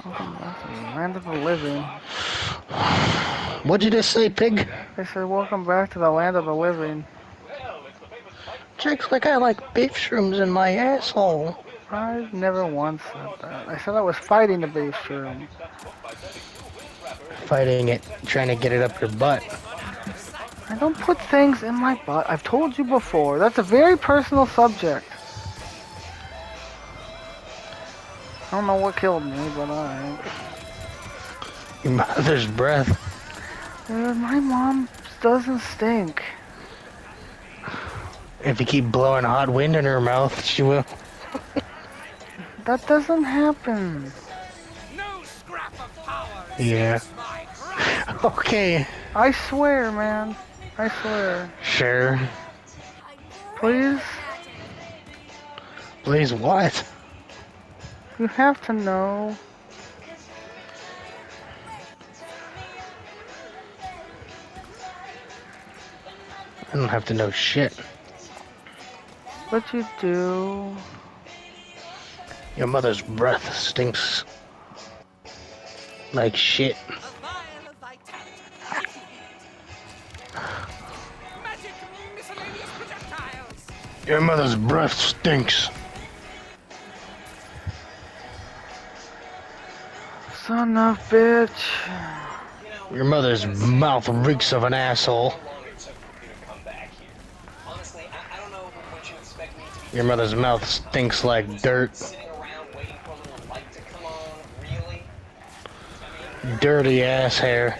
Welcome back to the land of the living. What'd you just say, pig? I said, welcome back to the land of the living. Jake's like I like beef shrooms in my asshole. I never once said that. I said I was fighting the beef shroom. Fighting it, trying to get it up your butt. I don't put things in my butt. I've told you before. That's a very personal subject. I don't know what killed me, but alright. Your mother's breath. My mom doesn't stink. If you keep blowing hot wind in her mouth, she will. That doesn't happen. Yeah. Okay. I swear, man. I swear. Sure. Please? Please what? You have to know. I don't have to know shit. What you do. Your mother's breath stinks like shit. Your mother's breath stinks. Son of bitch. Your mother's mouth reeks of an asshole. Your mother's mouth stinks like dirt. Dirty ass hair.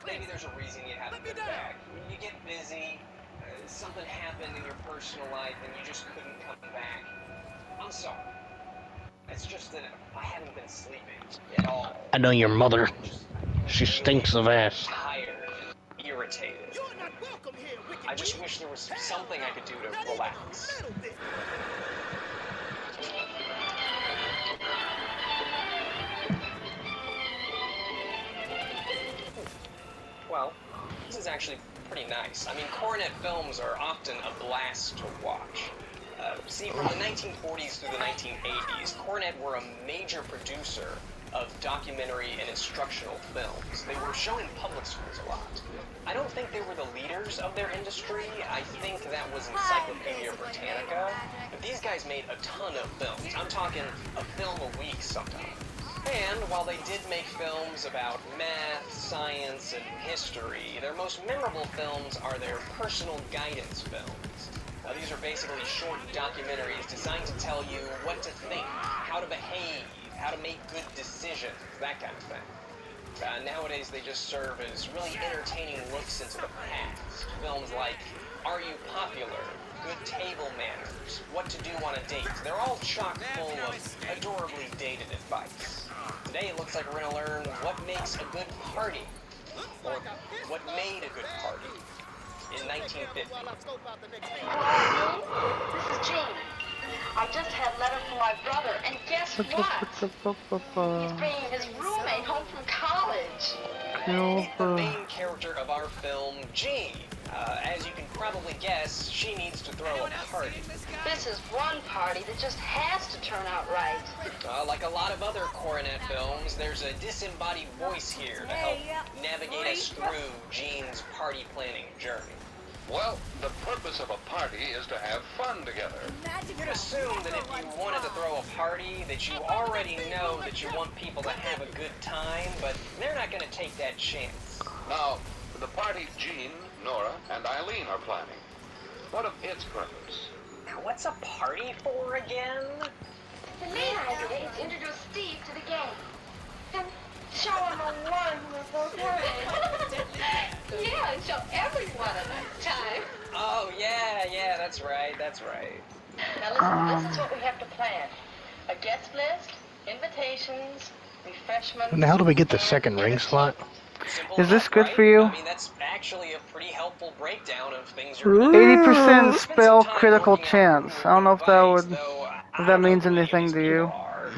Maybe there's a reason you haven't been back. You get busy, something happened in your personal life, and you just couldn't come back. I'm sorry. It's just that I haven't been sleeping at all. I know your mother. She stinks of ass. Tired and irritated. I just wish there was something I could do to relax. Well, this is actually pretty nice. I mean, Coronet films are often a blast to watch. See, from the 1940s through the 1980s, Coronet were a major producer of documentary and instructional films. They were shown in public schools a lot. I don't think they were the leaders of their industry. I think that was Encyclopedia Britannica. But these guys made a ton of films. I'm talking a film a week sometimes. And while they did make films about math, science, and history, their most memorable films are their personal guidance films. These are basically short documentaries designed to tell you what to think, how to behave, how to make good decisions, that kind of thing. Nowadays, they just serve as really entertaining looks into the past. Films like Are You Popular? Good Table Manners, What to Do on a Date. They're all chock full of adorably dated advice. Today it looks like we're going to learn what makes a good party, or what made a good party in 1950. Hello, this is Jean. I just had a letter from my brother, and guess what? He's bringing his roommate home from college. Meet the main character of our film, Jean. As you can probably guess, she needs to throw a party. This is one party that just has to turn out right. Like a lot of other Coronet films, there's a disembodied voice here to help navigate us through Jean's party planning journey. Well, the purpose of a party is to have fun together. You'd assume that if you wanted to throw a party, that you already know that you want people to have a good time, but they're not going to take that chance. Now, the party Jean, Nora, and Eileen are planning. What of its purpose? Now, what's a party for again? The main idea is to introduce Steve to the gang. And show him a one who is both Yeah, and show everyone a nice time. Oh, yeah, that's right. Now listen, this is what we have to plan. A guest list, invitations, we refreshments. When the hell do we get the second ring slot? Simple Is this enough, good right? for you? I mean, that's actually a pretty helpful breakdown of things you're gonna do. 80% Spend some spell time critical working out chance. who I don't know if that invites, would, though if I that don't know means who any of anything these to people you. are.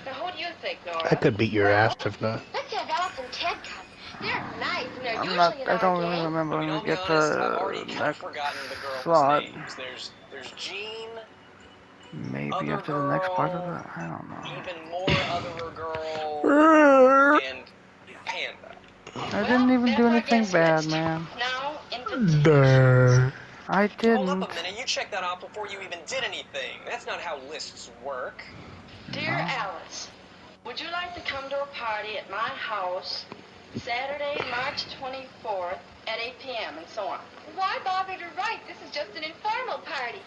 Now, who do you think, I Nora? could beat your ass if not. Let's have Alice and Ted come. They're nice, and they're usually in I our don't really gang. remember I when mean, we I'll be get honest, I've the already kind of next forgotten the girls' slot. names. There's Jean, Maybe other after the next part of girl, that. I don't know. even more other girl, and Panda. I Well, didn't even there's do our anything guest bad, list. man. Now, invitations. I Hold up didn't. a minute, you checked that off before you even did anything. That's not how lists work. Dear Alice, would you like to come to a party at my house Saturday, March 24th at 8 p.m. and so on? Why bother to write? This is just an informal party.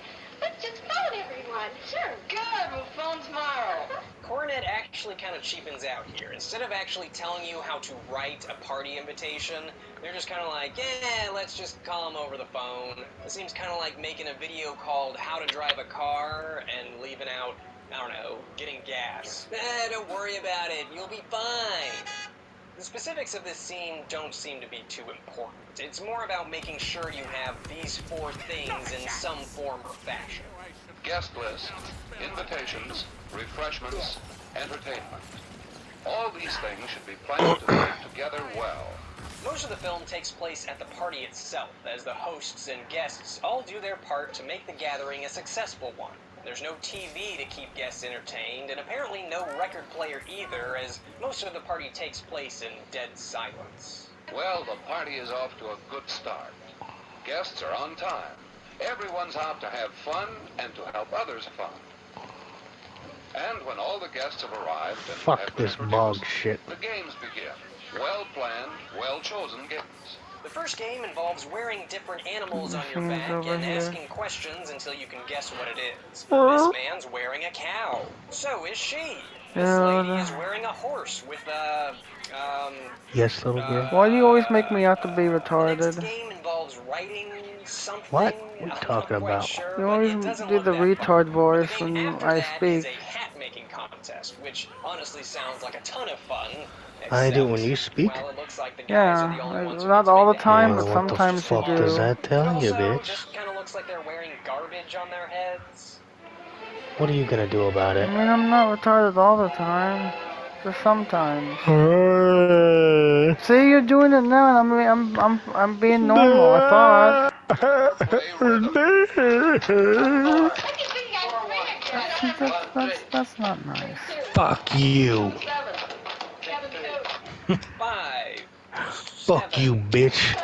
Let's just phone everyone. Sure, good. We'll phone tomorrow. Coronet actually kind of cheapens out here. Instead of actually telling you how to write a party invitation, they're just kind of like, yeah, let's just call them over the phone. It seems kind of like making a video called How to Drive a Car and leaving out, I don't know, getting gas. Don't worry about it. You'll be fine. The specifics of this scene don't seem to be too important. It's more about making sure you have these four things in some form or fashion. Guest list, invitations, refreshments, entertainment. All these things should be planned to fit together well. Most of the film takes place at the party itself, as the hosts and guests all do their part to make the gathering a successful one. There's no TV to keep guests entertained, and apparently no record player either, as most of the party takes place in dead silence. Well, the party is off to a good start. Guests are on time. Everyone's out to have fun and to help others have fun. And when all the guests have arrived and Fuck have this been bog introduced, shit. the games begin. Well-planned, well-chosen games. The first game involves wearing different animals on your Machines back over and here. asking questions until you can guess what it is. This man's wearing a cow. So is she. This lady is wearing a horse with a, Yes, little girl. Why do you always make me out to be The next retarded? game involves writing something. What? What are you I'm talking not quite about? sure, You but always it doesn't do look the that retard fun. voice The game when after I that is speak. a hat making contest, which honestly sounds like a ton of fun. I do when except, you speak? Well, it looks like the guys are the only Yeah, ones who not get to all make the the time, hat. but What the sometimes you fuck does do. that tell you, Also, bitch? just kind of looks like they're wearing garbage on their heads. What are you gonna do about I it? mean, I'm not retarded all the time. Just sometimes. See, you're doing it now, and I'm being normal. I thought. Play rhythm. That's not nice. Fuck you. 5, Fuck you, 7. bitch.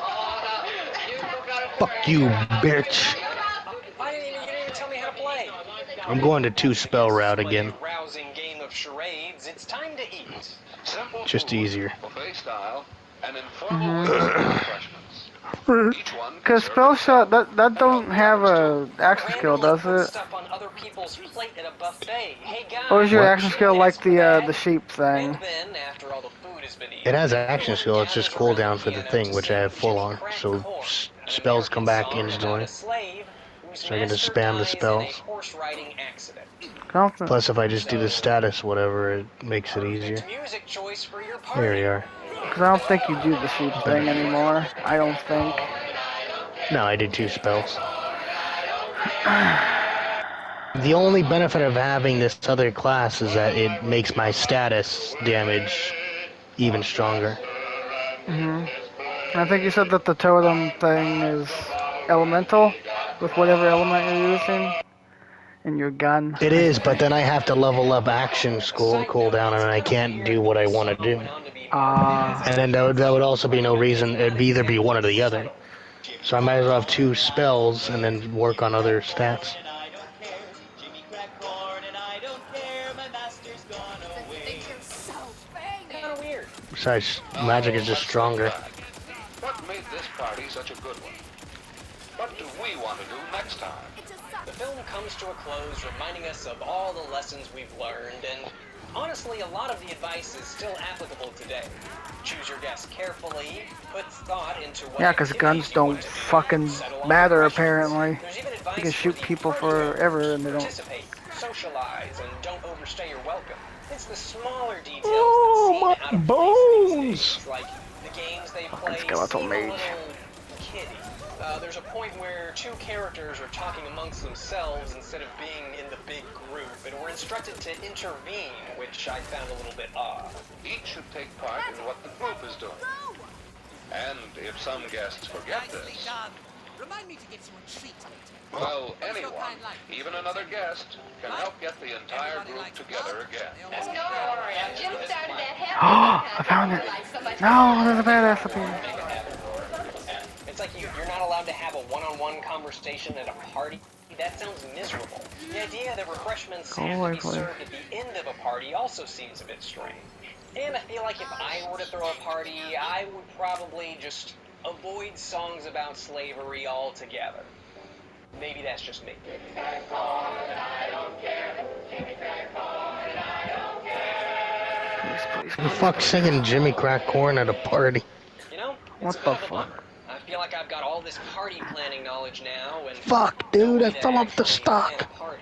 Fuck you, bitch. You didn't even tell me how to play. I'm going to 2-spell route Play again. a rousing game of charades. It's time to eat. Simple Just food, easier. buffet style, and informal ways to get refreshments. Each one can Cause serve spell itself shot that and don't help the have others a action skill, Randomly does put it? stuff on other people's plate at a buffet. Hey guys, Or is your What? action skill didn't like ask for that. the sheep And thing? then, after all the food has been eaten, It has action everyone skill, it's just gathers around cooldown the for the piano thing, to which I sing have full Jimmy on. Crack So Corn, an spells come American back song about instantly. a slave whose So I'm gonna master spam the dies in a spells. horse-riding accident. Confident. Plus, if I just do the So, status, whatever, it makes it perfect easier. music choice for your There party. we are. Cause I don't think you do the sheep thing anymore. I don't think. No, I did 2 spells. The only benefit of having this other class is that it makes my status damage even stronger. I think you said that the totem thing is elemental with whatever element you're using in your gun. It I is, but think. then I have to level up action school Side note, cooldown, it's and I kinda can't weird do that what I this want to song do. went on to be marketed as a And then that would also be no reason. It'd either be one or the other. subtle. So I might as well have 2 spells and then work on other stats. Kinda weird. Besides, magic is just Let's stronger. look back. What made this party such a good one? What do we want to do next time? The film comes to a close, reminding us of all the lessons we've learned, and honestly, a lot of the advice is still applicable today. Choose your guests carefully, put thought into what Yeah, cause guns don't fucking matter apparently. There's even You advice can for shoot the people party owners. forever and they don't. Participate, socialize, and don't overstay your welcome. It's the smaller details that seem my out of place these bones! days. Like, the games they Fucking play skeletal seem a mage. little kiddie. There's a point where two characters are talking amongst themselves instead of being in the big group, and we're instructed to intervene, which I found a little bit odd. Each should take part in what the group is doing. And if some guests forget this, Remind me to get you a treat later. well, anyone, even another guest, can help get the entire group together again. Don't worry, Jim started that I found it. No, there's a badass up here. It's like you're not allowed to have a one-on-one conversation at a party. That sounds miserable. The idea that refreshments have to be served at the end of a party also seems a bit strange. And I feel like if I were to throw a party, I would probably just avoid songs about slavery altogether. Maybe that's just me. Please, Who the fuck's singing Jimmy Crack Corn at a party? You know, What it's a the bit of a fuck? bummer. I feel like I've got all this party planning knowledge now, and Fuck, dude, nobody I to fell off the actually plan stock. a party.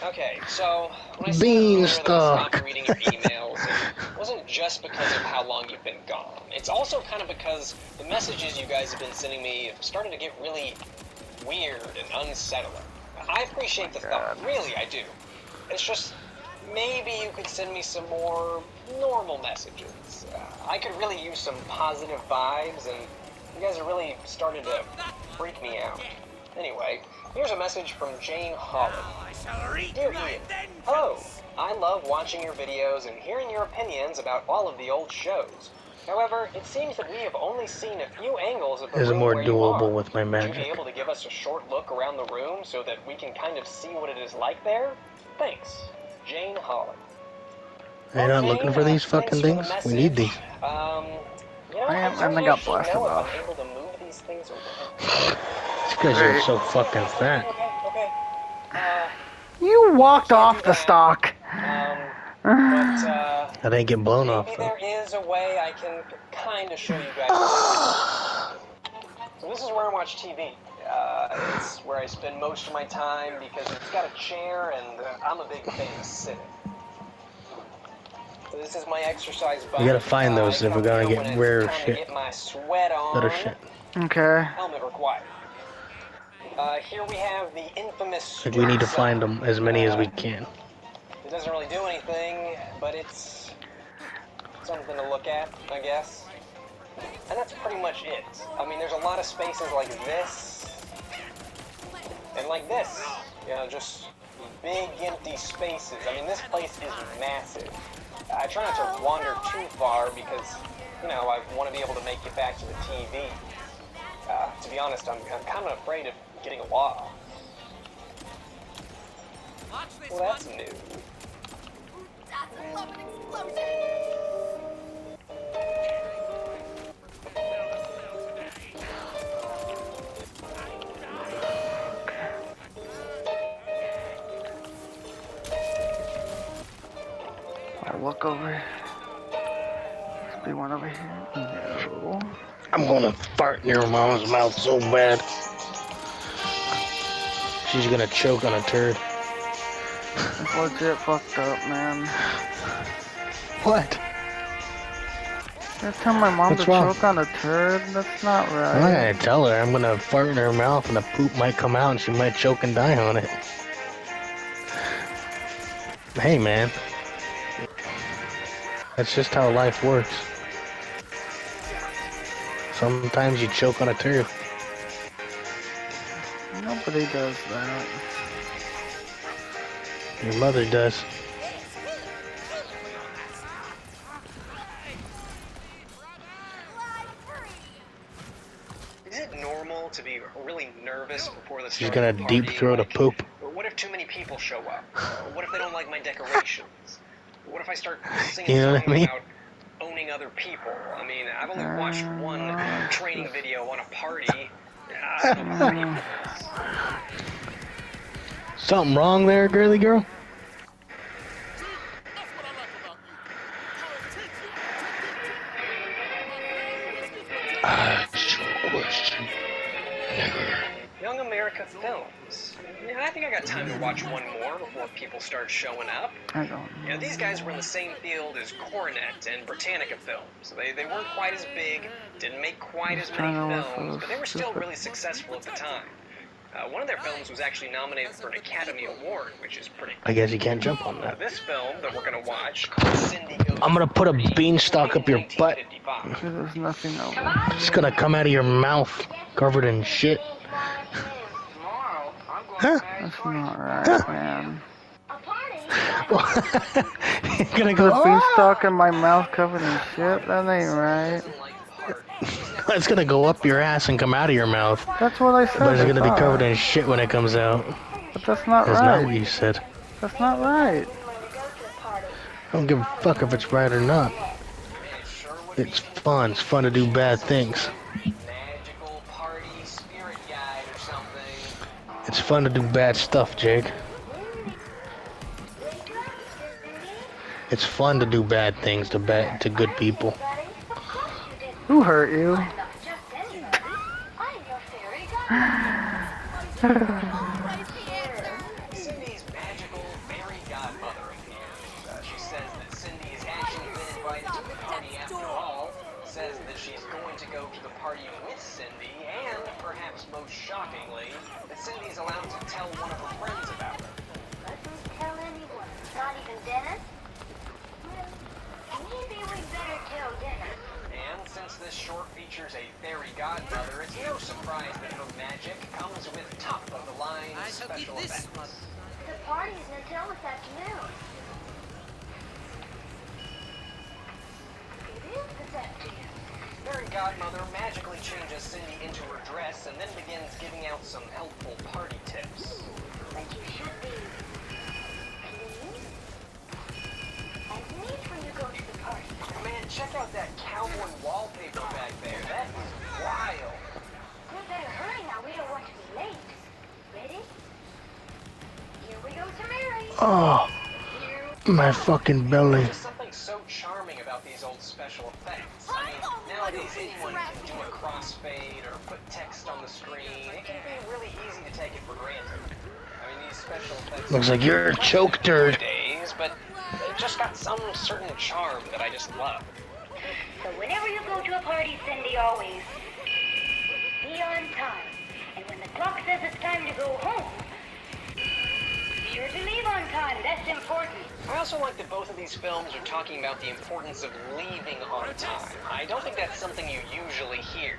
Okay, so when I said earlier that I stopped Beanstalk. reading your emails, it wasn't just because of how long you've been gone. It's also kind of because the messages you guys have been sending me have started to get really weird and unsettling. I appreciate the thought, really I do. It's just, maybe you could send me some more normal messages. I could really use some positive vibes, and you guys are really starting to freak me out. Anyway, here's a message from Jane Holland. Dear Ian, hello. I love watching your videos and hearing your opinions about all of the old shows. However, it seems that we have only seen a few angles of the Is it room more where you are. doable with my Would you be magic? able to give us a short look around the room so that we can kind of see what it is like there? Thanks, Jane Holland. You're not looking for these Thanks fucking for the things? We need these. message. You know, I am, don't and I got actually blasted know if off. I'm able to move these things around. It's because you're so fucking fat. Okay. You walked off the stock. But, I didn't get blown off, maybe though. there is a way I can kind of show you guys. So this is where I watch TV. It's where I spend most of my time because it's got a chair and I'm a big fan of sitting. So this is my exercise bike. We gotta find those if we're gonna get rare shit. Get my sweat on. Better shit. Okay. Helmet required. Here we have the infamous. Like, we need to find them, as many as we can. It doesn't really do anything, but it's something to look at, I guess. And that's pretty much it. I mean, there's a lot of spaces like this, and like this. You know, just big empty spaces. I mean, this place is massive. I try not to wander too far because, you know, I want to be able to make it back to the TV. To be honest, I'm kind of afraid of getting lost. Well, that's new. I'll look over. Must be one over here. No. I'm gonna fart in your mom's mouth so bad. She's gonna choke on a turd. It's legit fucked up, man. What? That's how my mom What's to wrong? choke on a turd? That's not I'm not right. gonna tell her. I'm gonna fart in her mouth and the poop might come out and she might choke and die on it. Hey, man. That's just how life works. Sometimes you choke on a turd. Nobody does that. Your mother does. Is it normal to be really nervous before the She's start gonna of the party? deep throat a poop. What if too many people show up? What if they don't like my decorations? What if I start singing You know what songs I mean? about owning other people? I mean, I've only watched one training video on a party. I don't know if I can. Something wrong there, girly girl? Ask your question, nigger. Young America Films. Yeah, I think I got time to watch one more before people start showing up. I don't You know, these guys were in the same field as Coronet and Britannica Films. They weren't quite as big, didn't make quite as Just many trying to look for films, those but they were still stupid- really successful at the time. One of their films was actually nominated for an Academy Award, which is pretty cool. I guess you can't jump on that. This film that we're going to watch, called Cindy Goes I'm gonna to put a Party, beanstalk was up your made in butt. 1955. There's nothing over Come here. on. It's gonna come out of your mouth, covered in shit. Tomorrow, I'm going Huh? to Mary's That's party. not right, man. A party? You're gonna Put go. a beanstalk "Ah!" in my mouth covered in shit? That ain't right. Doesn't like parties. She's never It's gonna go up your ass and come out of your mouth, That's what I said. but it's I gonna be covered thought. in shit when it comes out. But that's not That's not what right. you said. That's not right. I don't give a fuck if it's right or not. It's fun. It's fun to do bad things. magical party spirit guide or something. It's fun to do bad stuff, Jake. It's fun to do bad things to good people. Who hurt you? Cindy's magical fairy godmother appears. She says that Cindy has actually been invited to the party after all. Says that she's going to go to the party with Cindy, and perhaps most shockingly, that Cindy's allowed to tell one of her friends about her. Mustn't tell anyone, not even Dennis? Maybe we'd better tell Dennis. And since this short features a fairy godmother, it's no surprise that her magic comes with top-of-the-line I shall keep special this effects. one. The party isn't until this afternoon. It is this afternoon. Fairy godmother magically changes Cindy into her dress and then begins giving out some helpful party tips. But you should be clean and neat when you go to the party. Man, check out that cowboy wallpaper back there. That is wild. We better hurry now. We don't want to be late. Ready? Here we go to Mary. Oh, Here. my fucking belly. There's something so charming about these old special effects. I mean, nowadays anyone can do a crossfade or put text on the screen. It can be really easy to take it for granted. I mean, these special effects Looks like you're a choke turd. days, but they've just got some certain charm that I just love. So whenever you go to a party, Cindy, always be on time. And when the clock says it's time to go home, be sure to leave on time. That's important. I also like that both of these films are talking about the importance of leaving on time. I don't think that's something you usually hear.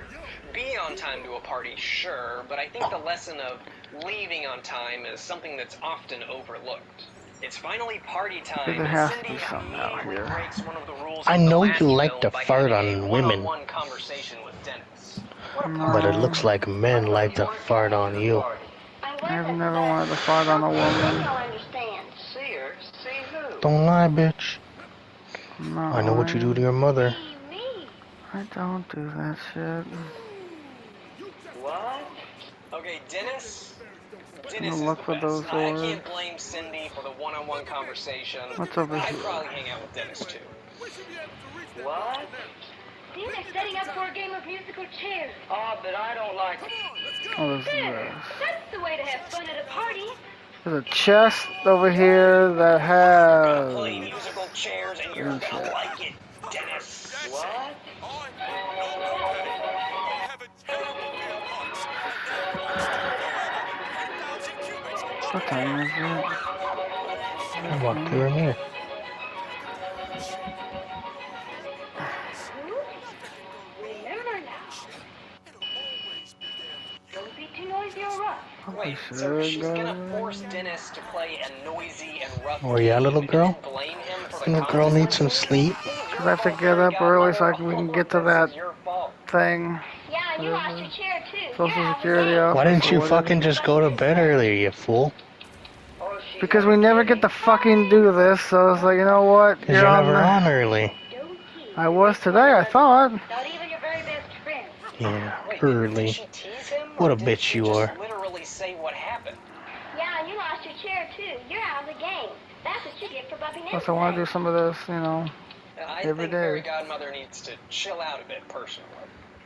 Be on time to a party, sure, but I think the lesson of leaving on time is something that's often overlooked. It's finally party time. There has and to Cindy be something out immediately here. breaks one of the rules I of the know last you like film to by fart having on a women. one-on-one conversation with Dennis. What a No. party. But it looks like men like to fart on you. I've never wanted to fart on a woman. You'll understand. See her? See who? Don't lie, bitch. No, I know what you do to your mother. Me. I don't do that shit. What? Okay, Dennis. I'm Dennis gonna is look the for best. those I can't words. blame Cindy for the one-on-one conversation. What's over I'd here? probably hang out with Dennis too. What? See, they're setting up for a game of musical chairs. Oh, but I don't like it. Oh, this is There. That's the way to have fun at a party. There's a chest over here that Gonna play has. musical chairs and you're Interesting. gonna like it, Dennis. What? What time is it? I walked through in here. Remember now. Don't be too noisy or rough. Wait, so she's gonna force Dennis to play a noisy and rough Oh, yeah, game little and girl? then blame him for the Little girl needs some sleep. Because I have to get up early so we can get to that Your fault. thing. Yeah, and you lost your chair too. Social You're out of Security the game. office. Why didn't you or whatever. fucking just go to bed earlier, you fool? Because we never get to fucking do this, so it's like, you know what? Because you're never on early. Don't tease. I was today, I thought. Not even your very best friend. Yeah, Wait, did early. she tease him? What or a did bitch she you just are. literally say what happened? Yeah, and you lost your chair too. You're out of the game. That's what you get for bumping Plus, I want to do some of this, you know. I Every think day. Fairy Godmother needs to chill out a bit personally.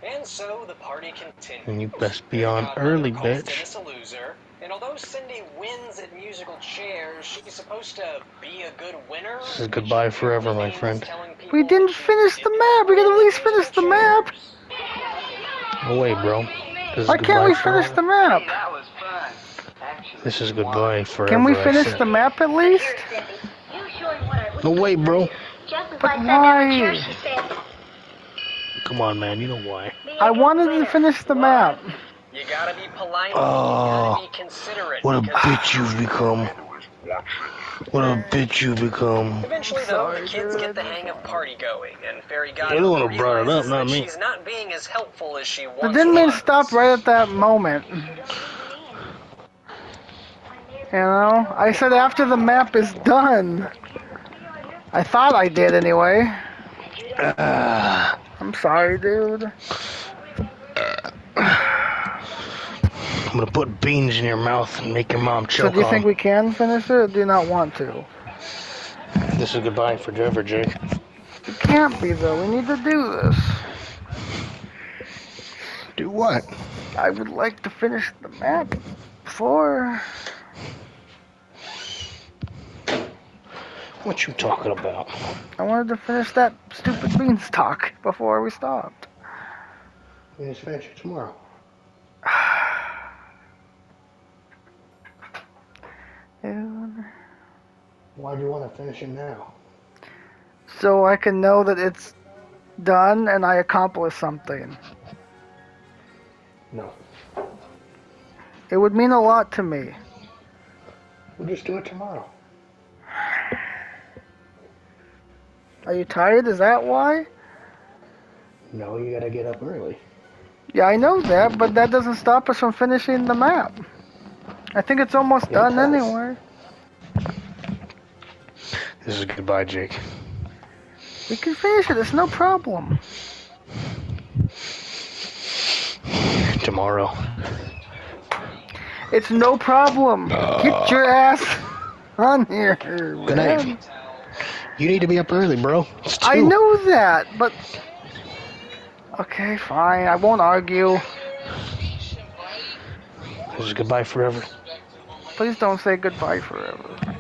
And so the party continues. And you best be Fairy on Godmother early, calls bitch. Dennis a loser, and although Cindy wins at musical chairs, she's supposed to be a good winner. This is goodbye forever, my friend. We didn't finish the map. We gotta at least finish the map. No way, bro. This is Why can't goodbye we finish the forever. map? That was fun. Actually, This is goodbye forever, Can we I finish said. the map at least? Here, Cindy. You showing what I would No way, bro. Just as But I sat down in the chair, why? she said, Come on, man. You know why. "Be a I good wanted to winner." finish the map. You gotta be polite, you Oh, gotta be considerate. what a because bitch you've become. What a bitch you've become. Eventually, I'm though, sorry, the kids dude, get I the just hang of want- party going, and Fairy You're the Godmother one who brought it up, realizes not that me. she's not being as helpful as she The once Din Man was. stopped right at that moment. You know? I said after the map is done. I thought I did anyway. Ah, I'm sorry, dude. I'm gonna put beans in your mouth and make your mom So choke do you on think 'em. we can finish it, or do you not want to? This is goodbye forever, Jake. It can't be, though. We need to do this. Do what? I would like to finish the map before... What you talking about? I wanted to finish that stupid beanstalk before we stopped. We just finish it tomorrow. Dude. Why do you want to finish it now? So I can know that it's done and I accomplished something. No. It would mean a lot to me. We'll just do it tomorrow. Are you tired? Is that why? No, you gotta get up early. Yeah, I know that, but that doesn't stop us from finishing the map. I think it's almost It done does. anyway. This is goodbye, Jake. We can finish it. It's no problem. Tomorrow. It's no problem. Get your ass on here, Good night. man. You need to be up early, bro. It's 2. I know that, but... Okay, fine. I won't argue. This is goodbye forever. Please don't say goodbye forever.